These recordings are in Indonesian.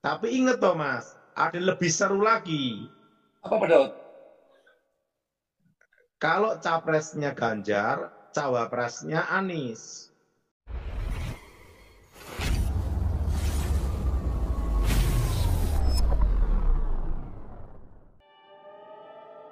Tapi ingat Thomas, ada lebih seru lagi. Apa Pak Daud? Kalau capresnya Ganjar, cawapresnya Anies.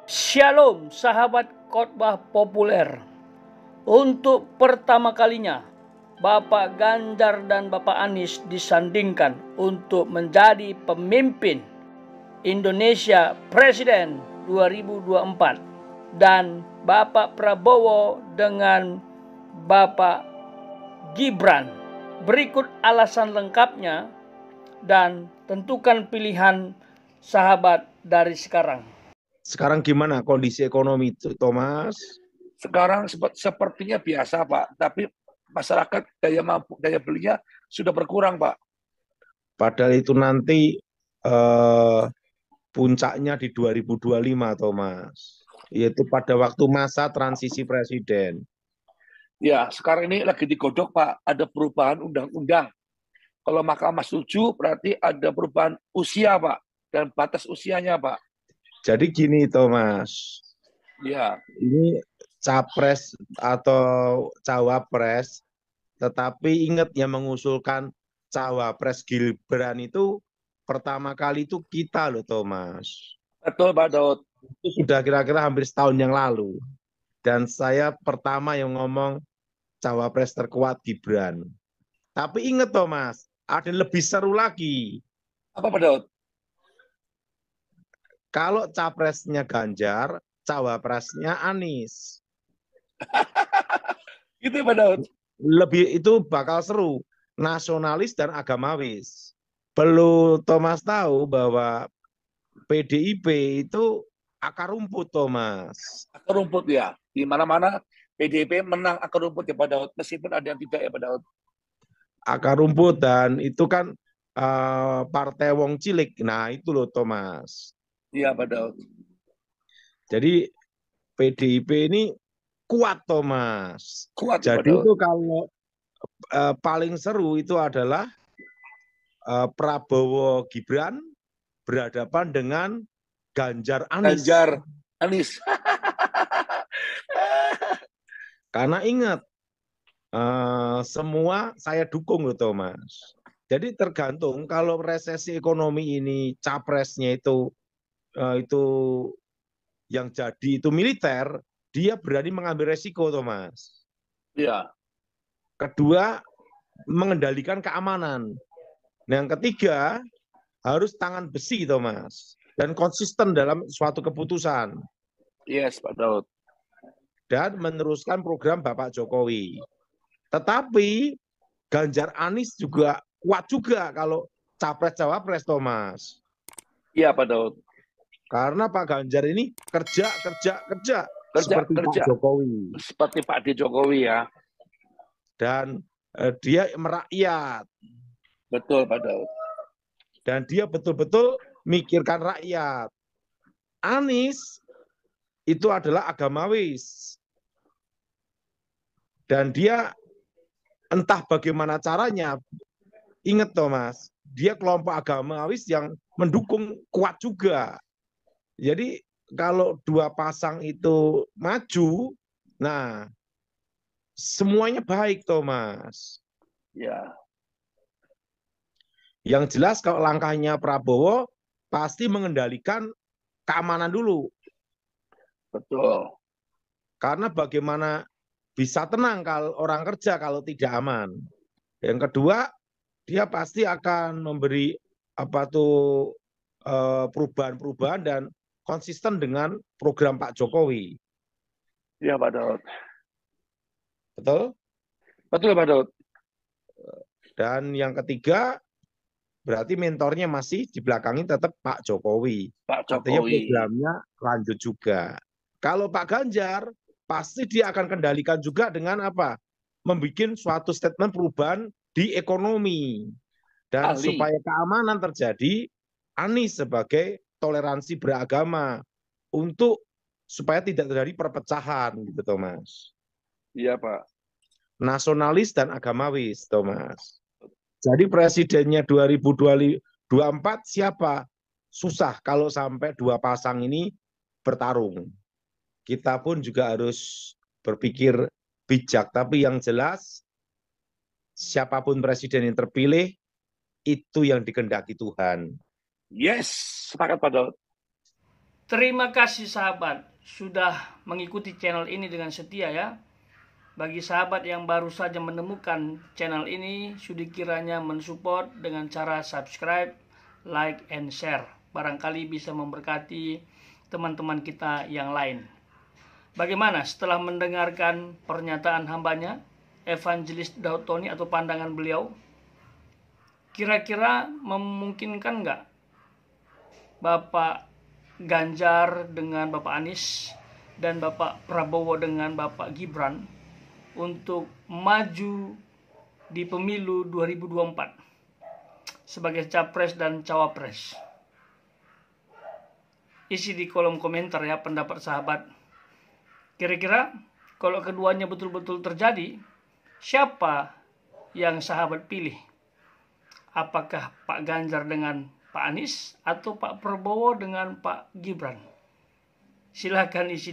Shalom sahabat khotbah populer. Untuk pertama kalinya Bapak Ganjar dan Bapak Anies disandingkan untuk menjadi pemimpin Indonesia Presiden 2024 dan Bapak Prabowo dengan Bapak Gibran. Berikut alasan lengkapnya dan tentukan pilihan sahabat dari sekarang. Sekarang gimana kondisi ekonomi Thomas? Sekarang sepertinya biasa Pak, tapi masyarakat daya belinya sudah berkurang Pak. Padahal itu nanti puncaknya di 2025 Thomas, yaitu pada waktu masa transisi presiden. Ya, sekarang ini lagi digodok Pak, ada perubahan undang-undang. Kalau Mahkamah setuju, berarti ada perubahan usia Pak, dan batas usianya Pak. Jadi gini Thomas, Ya, ini capres atau cawapres, tetapi ingat yang mengusulkan cawapres Gibran itu pertama kali itu kita loh Thomas. betul Pak Daud. Itu sudah kira-kira hampir setahun yang lalu. Dan saya pertama yang ngomong cawapres terkuat Gibran. Tapi ingat Thomas, ada yang lebih seru lagi. Apa Pak Daud? Kalau capresnya Ganjar, cawapresnya Anies. Itu Pak Daud. Lebih itu bakal seru, nasionalis dan agamawis. Perlu Thomas tahu bahwa PDIP itu akar rumput Thomas. Akar rumput ya. Di mana-mana PDIP menang akar rumput ya Pak Daud, meskipun ada yang tidak ya Pak Daud. Akar rumput dan itu kan partai wong cilik. Nah itu loh Thomas. Iya Pak Daud. Jadi PDIP ini kuat Thomas. Kuat ya Pak Jadi Daud. itu kalau paling seru itu adalah Prabowo Gibran berhadapan dengan Ganjar Anies. Ganjar, Anies. Karena ingat, semua saya dukung loh Thomas. Jadi tergantung kalau resesi ekonomi ini capresnya itu yang jadi itu militer, dia berani mengambil resiko Thomas. Iya. Kedua, mengendalikan keamanan. Nah, yang ketiga, harus tangan besi Thomas dan konsisten dalam suatu keputusan Yes Pak Daud. dan meneruskan program Bapak Jokowi. Tetapi Ganjar Anies juga kuat juga kalau capres-cawapres Thomas. Iya Pak Daud. Karena Pak Ganjar ini kerja Kerja, seperti Pak kerja. Jokowi. Seperti Pak D. Jokowi ya. Dan dia merakyat. Betul Pak Daud. Dan dia betul-betul mikirkan rakyat. Anies itu adalah agamawis. Dan dia entah bagaimana caranya, ingat Thomas, dia kelompok agamawis yang mendukung kuat juga. Jadi kalau dua pasang itu maju, nah semuanya baik Thomas. Ya. Yang jelas kalau langkahnya Prabowo pasti mengendalikan keamanan dulu. Betul. Karena bagaimana bisa tenang kalau orang kerja kalau tidak aman. Yang kedua, dia pasti akan memberi apa tuh perubahan-perubahan dan konsisten dengan program Pak Jokowi. Iya Pak Daud. Betul? Betul Pak Daud. Dan yang ketiga, berarti mentornya masih di belakangnya tetap Pak Jokowi. Pak Artinya Jokowi. programnya lanjut juga. Kalau Pak Ganjar, pasti dia akan kendalikan juga dengan apa? Membuat suatu statement perubahan di ekonomi. Dan Ahli. supaya keamanan terjadi, Anies sebagai toleransi beragama untuk supaya tidak terjadi perpecahan gitu Thomas. Iya Pak. Nasionalis dan agamawis Thomas. Jadi presidennya 2024 24 siapa? Susah kalau sampai dua pasang ini bertarung. Kita pun juga harus berpikir bijak, tapi yang jelas siapapun presiden yang terpilih itu yang dikehendaki Tuhan. Yes, sepakat Pak Daud. Terima kasih sahabat sudah mengikuti channel ini dengan setia ya. Bagi sahabat yang baru saja menemukan channel ini, sudi kiranya mensupport dengan cara subscribe, like, and share. Barangkali bisa memberkati teman-teman kita yang lain. Bagaimana setelah mendengarkan pernyataan hambanya, Evangelis Daud Tony atau pandangan beliau? Kira-kira memungkinkan nggak Bapak Ganjar dengan Bapak Anies dan Bapak Prabowo dengan Bapak Gibran untuk maju di pemilu 2024 sebagai capres dan cawapres? Isi di kolom komentar ya pendapat sahabat. Kira-kira kalau keduanya betul-betul terjadi, siapa yang sahabat pilih? Apakah Pak Ganjar dengan Pak Anies atau Pak Prabowo dengan Pak Gibran? Silahkan isi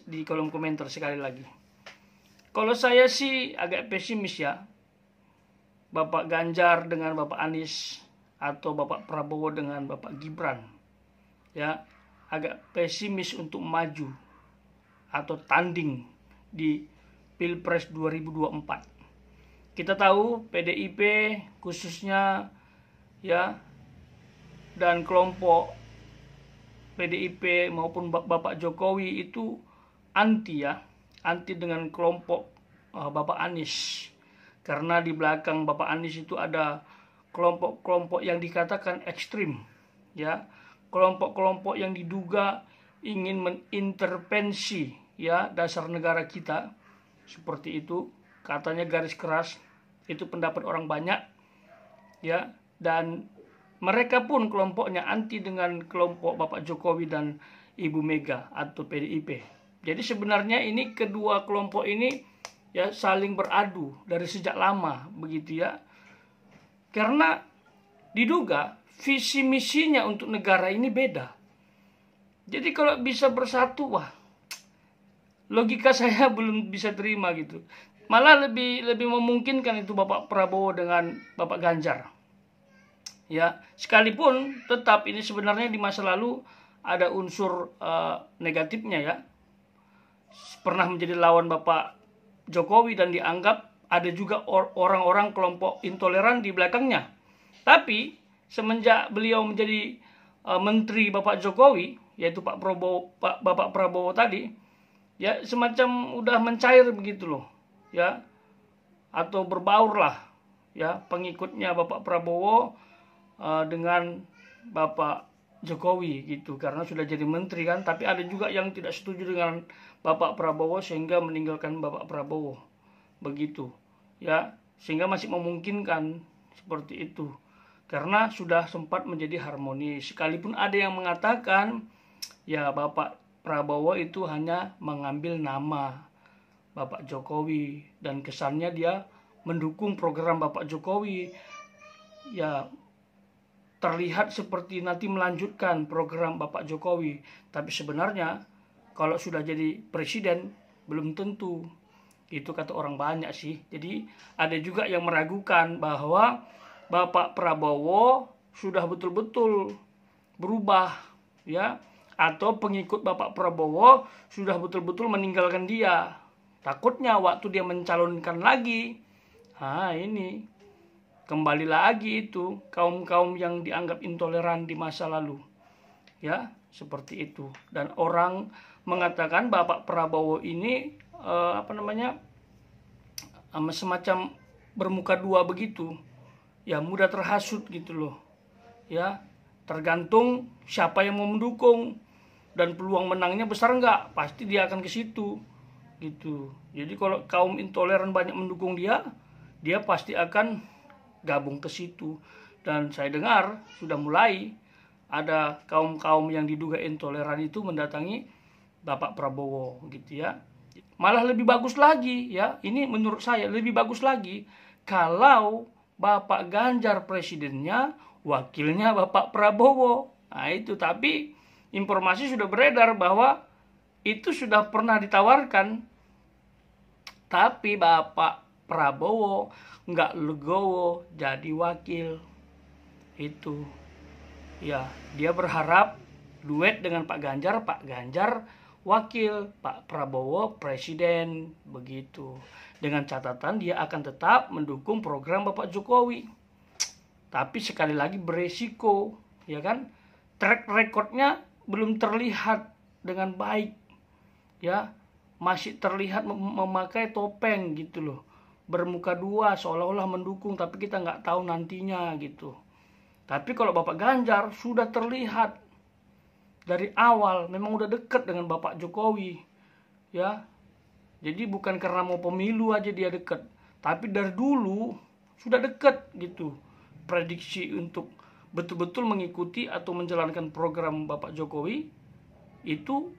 di kolom komentar sekali lagi. Kalau saya sih agak pesimis ya. Bapak Ganjar dengan Bapak Anies atau Bapak Prabowo dengan Bapak Gibran. Ya, agak pesimis untuk maju atau tanding di Pilpres 2024. Kita tahu PDIP khususnya ya dan kelompok PDIP maupun Bapak Jokowi itu anti dengan kelompok Bapak Anies, karena di belakang Bapak Anies itu ada kelompok-kelompok yang dikatakan ekstrim ya, kelompok-kelompok yang diduga ingin mengintervensi ya dasar negara kita, seperti itu katanya garis keras. Itu pendapat orang banyak ya, dan mereka pun kelompoknya anti dengan kelompok Bapak Jokowi dan Ibu Mega atau PDIP. Jadi sebenarnya ini kedua kelompok ini ya saling beradu dari sejak lama begitu ya. Karena diduga visi misinya untuk negara ini beda. Jadi kalau bisa bersatu, wah, logika saya belum bisa terima gitu. Malah lebih memungkinkan itu Bapak Prabowo dengan Bapak Ganjar. Ya, sekalipun tetap ini sebenarnya di masa lalu ada unsur negatifnya ya. Pernah menjadi lawan Bapak Jokowi dan dianggap ada juga orang-orang kelompok intoleran di belakangnya. Tapi semenjak beliau menjadi menteri Bapak Jokowi, yaitu Bapak Prabowo tadi, ya semacam udah mencair begitu loh, ya, atau berbaur lah, ya pengikutnya Bapak Prabowo dengan Bapak Jokowi gitu, karena sudah jadi menteri kan. Tapi ada juga yang tidak setuju dengan Bapak Prabowo sehingga meninggalkan Bapak Prabowo begitu, ya, sehingga masih memungkinkan seperti itu karena sudah sempat menjadi harmonis. Sekalipun ada yang mengatakan ya Bapak Prabowo itu hanya mengambil nama Bapak Jokowi dan kesannya dia mendukung program Bapak Jokowi, ya terlihat seperti nanti melanjutkan program Bapak Jokowi. Tapi sebenarnya kalau sudah jadi presiden belum tentu, itu kata orang banyak sih. Jadi ada juga yang meragukan bahwa Bapak Prabowo sudah betul-betul berubah ya, atau pengikut Bapak Prabowo sudah betul-betul meninggalkan dia. Takutnya waktu dia mencalonkan lagi, ini kembali lagi itu kaum-kaum yang dianggap intoleran di masa lalu. Ya, seperti itu. Dan orang mengatakan Bapak Prabowo ini semacam bermuka dua begitu. Ya, mudah terhasut gitu loh. Ya, tergantung siapa yang mau mendukung dan peluang menangnya besar enggak, pasti dia akan ke situ gitu. Jadi kalau kaum intoleran banyak mendukung dia pasti akan gabung ke situ. Dan saya dengar sudah mulai ada kaum-kaum yang diduga intoleran itu mendatangi Bapak Prabowo gitu ya. Malah lebih bagus lagi ya, ini menurut saya lebih bagus lagi kalau Bapak Ganjar presidennya, wakilnya Bapak Prabowo. Nah itu, tapi informasi sudah beredar bahwa itu sudah pernah ditawarkan, tapi Bapak Prabowo nggak legowo jadi wakil. Itu ya, dia berharap duet dengan Pak Ganjar wakil, Pak Prabowo presiden, begitu. Dengan catatan dia akan tetap mendukung program Bapak Jokowi. Tapi sekali lagi beresiko, ya kan? Track recordnya belum terlihat dengan baik, ya, masih terlihat memakai topeng gitu loh, bermuka dua, seolah-olah mendukung tapi kita nggak tahu nantinya gitu. Tapi kalau Bapak Ganjar sudah terlihat dari awal memang udah dekat dengan Bapak Jokowi, ya. Jadi bukan karena mau pemilu aja dia dekat, tapi dari dulu sudah dekat gitu. Prediksi untuk betul-betul mengikuti atau menjalankan program Bapak Jokowi itu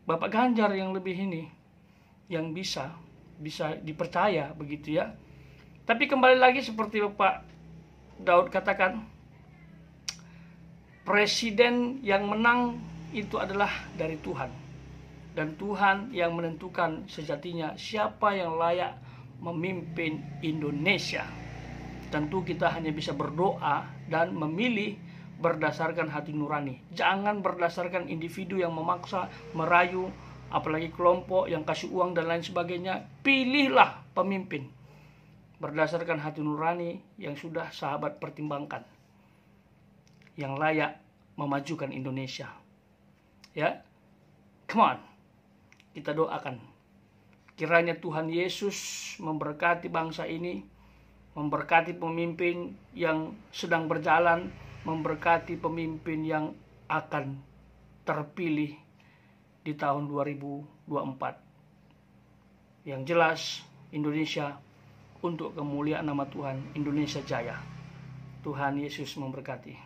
Bapak Ganjar yang lebih ini, yang bisa dipercaya begitu ya. Tapi kembali lagi seperti Bapak Daud katakan, presiden yang menang itu adalah dari Tuhan, dan Tuhan yang menentukan sejatinya siapa yang layak memimpin Indonesia. Tentu kita hanya bisa berdoa dan memilih berdasarkan hati nurani. Jangan berdasarkan individu yang memaksa, merayu, apalagi kelompok yang kasih uang dan lain sebagainya. Pilihlah pemimpin berdasarkan hati nurani yang sudah sahabat pertimbangkan, yang layak memajukan Indonesia. Ya, come on, kita doakan kiranya Tuhan Yesus memberkati bangsa ini, memberkati pemimpin yang sedang berjalan, memberkati pemimpin yang akan terpilih di tahun 2024. Yang jelas Indonesia untuk kemuliaan nama Tuhan, Indonesia jaya. Tuhan Yesus memberkati.